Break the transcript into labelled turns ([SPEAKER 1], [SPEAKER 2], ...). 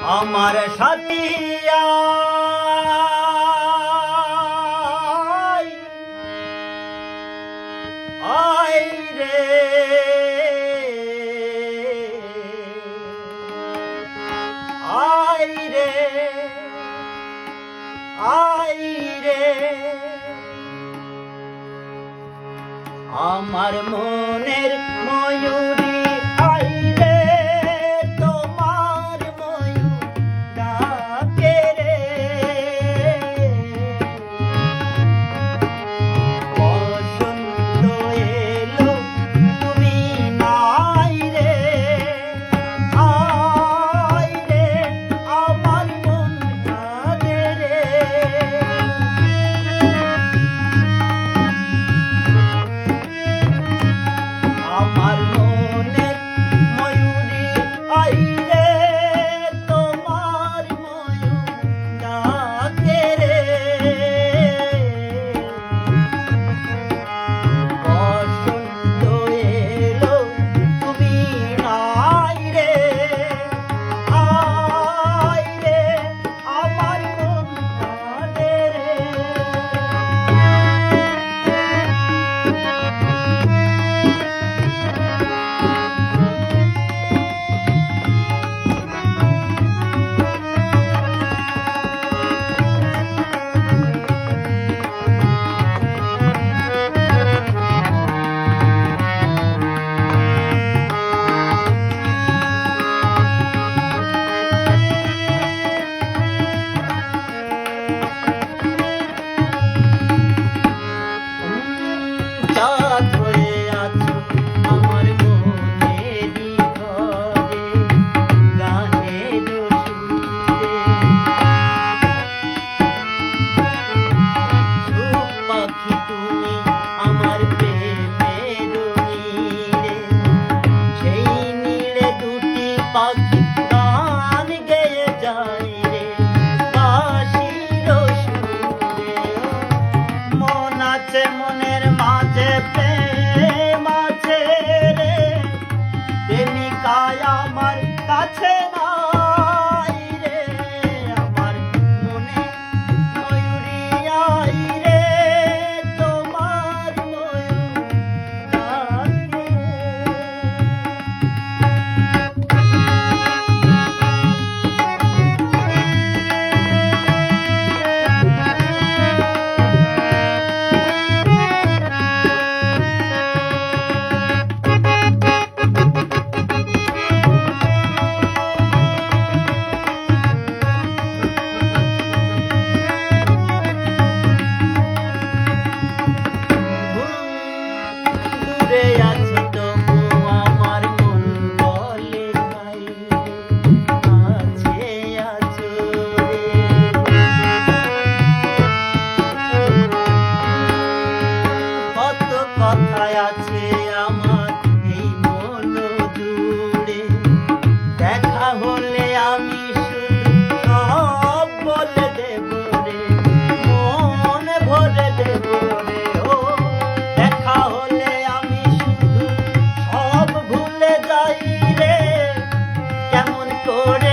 [SPEAKER 1] আমার সাথী আয় রে আয় রে আয় রে আমার মনের ময়ূরী আয় রে তোমার ময়ূর ডাকে রে বসন্ত এলো তুমি নাই রে আয় রে আমার মন কাঁদে রে আমার মনের ময়ূরী আই রে তোমার ময়ূর ডাকে রে বসন্ত এলো তুমি নাই রে আয় রে আমার মন কাঁদে রে চাঁদ হয়ে আছো আমার মনেরই ঘরে গানের সুরে সুখ পাখি তুমি আমার প্রেমের নীড়ে সেই নীড়ে দুটি পাখি গান গেয়ে যায় রে বাঁশির সুরে মন আছে মনের মাঝে প্রেম আছে রে প্রেমিকায় আমার কাছে নাই রে আমার মনে ময়ূরী আই রে তোমার ময়ূর ডাকে দূরে আছো তবু আমার মন বলে নাই কাছে আছো রে কত কথায় আছে আমার এই মন জুড়ে দেখা হলে আমি শুধু সব বলে দেব রে মন ভরে দেব রে ও দেখা হলে আমি শুধু সব ভুলে যাই রে কেমন করে